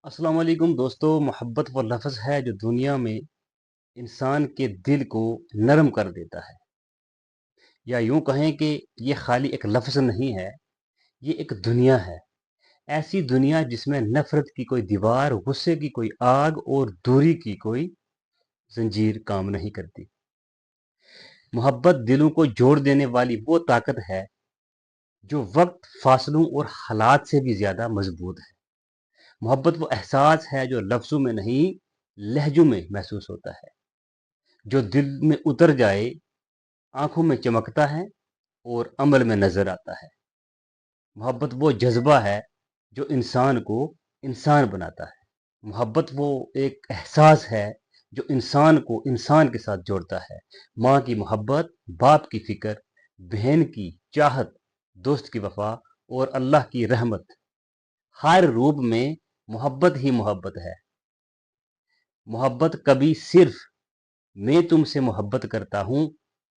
السلام علیکم دوستو، محبت وہ لفظ ہے جو دنیا میں انسان کے دل کو نرم کر دیتا ہے، یا یوں کہیں کہ یہ خالی ایک لفظ نہیں ہے، یہ ایک دنیا ہے۔ ایسی دنیا جس میں نفرت کی کوئی دیوار، غصے کی کوئی آگ اور دوری کی کوئی زنجیر کام نہیں کرتی۔ محبت دلوں کو جوڑ دینے والی وہ طاقت ہے جو وقت، فاصلوں اور حالات سے بھی زیادہ مضبوط ہے۔ محبت وہ احساس ہے جو لفظوں میں نہیں، لہجوں میں محسوس ہوتا ہے، جو دل میں اتر جائے، آنکھوں میں چمکتا ہے اور عمل میں نظر آتا ہے۔ محبت وہ جذبہ ہے جو انسان کو انسان بناتا ہے۔ محبت وہ ایک احساس ہے جو انسان کو انسان کے ساتھ جوڑتا ہے۔ ماں کی محبت، باپ کی فکر، بہن کی چاہت، دوست کی وفا اور اللہ کی رحمت، ہر روپ میں محبت ہی محبت ہے۔ محبت کبھی صرف میں تم سے محبت کرتا ہوں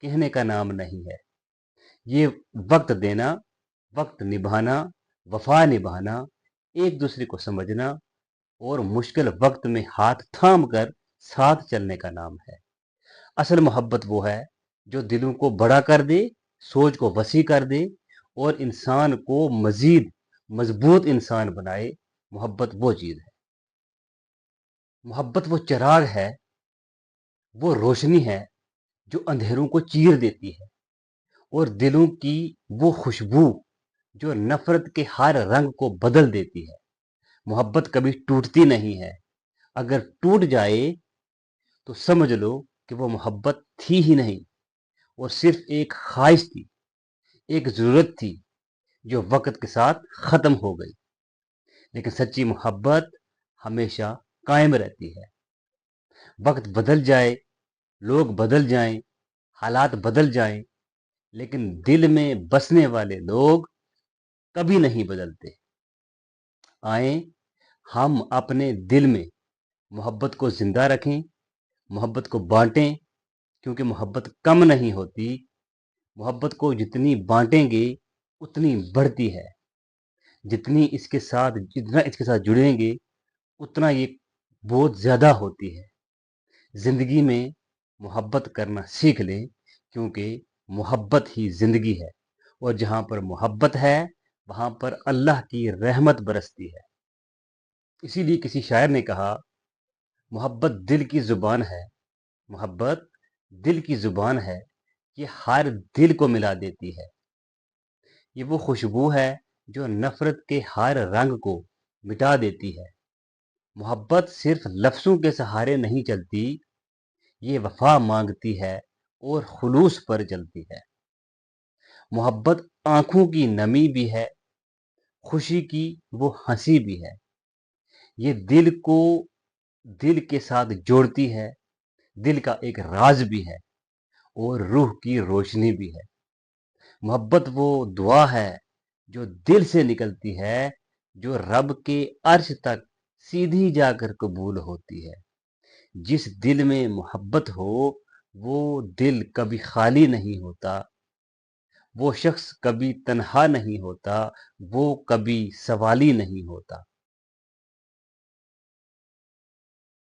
کہنے کا نام نہیں ہے۔ یہ وقت دینا، وقت نبھانا، وفا نبھانا، ایک دوسرے کو سمجھنا اور مشکل وقت میں ہاتھ تھام کر ساتھ چلنے کا نام ہے۔ اصل محبت وہ ہے جو دلوں کو بڑا کر دے، سوچ کو وسیع کر دے اور انسان کو مزید مضبوط انسان بنائے۔ محبت وہ چیز ہے۔ محبت وہ چراغ ہے، وہ روشنی ہے جو اندھیروں کو چیر دیتی ہے، اور دلوں کی وہ خوشبو جو نفرت کے ہر رنگ کو بدل دیتی ہے۔ محبت کبھی ٹوٹتی نہیں ہے۔ اگر ٹوٹ جائے تو سمجھ لو کہ وہ محبت تھی ہی نہیں، اور صرف ایک خواہش تھی، ایک ضرورت تھی جو وقت کے ساتھ ختم ہو گئی۔ لیکن سچی محبت ہمیشہ قائم رہتی ہے۔ وقت بدل جائے، لوگ بدل جائیں، حالات بدل جائیں، لیکن دل میں بسنے والے لوگ کبھی نہیں بدلتے۔ آئیں ہم اپنے دل میں محبت کو زندہ رکھیں، محبت کو بانٹیں، کیونکہ محبت کم نہیں ہوتی۔ محبت کو جتنی بانٹیں گے اتنی بڑھتی ہے۔ جتنا اس کے ساتھ جڑیں گے اتنا یہ بہت زیادہ ہوتی ہے۔ زندگی میں محبت کرنا سیکھ لیں، کیونکہ محبت ہی زندگی ہے، اور جہاں پر محبت ہے وہاں پر اللہ کی رحمت برستی ہے۔ اسی لیے کسی شاعر نے کہا، محبت دل کی زبان ہے، محبت دل کی زبان ہے، یہ ہر دل کو ملا دیتی ہے۔ یہ وہ خوشبو ہے جو نفرت کے ہر رنگ کو مٹا دیتی ہے۔ محبت صرف لفظوں کے سہارے نہیں چلتی، یہ وفا مانگتی ہے اور خلوص پر چلتی ہے۔ محبت آنکھوں کی نمی بھی ہے، خوشی کی وہ ہنسی بھی ہے۔ یہ دل کو دل کے ساتھ جوڑتی ہے، دل کا ایک راز بھی ہے اور روح کی روشنی بھی ہے۔ محبت وہ دعا ہے جو دل سے نکلتی ہے، جو رب کے عرش تک سیدھی جا کر قبول ہوتی ہے۔ جس دل میں محبت ہو وہ دل کبھی خالی نہیں ہوتا، وہ شخص کبھی تنہا نہیں ہوتا، وہ کبھی سوالی نہیں ہوتا۔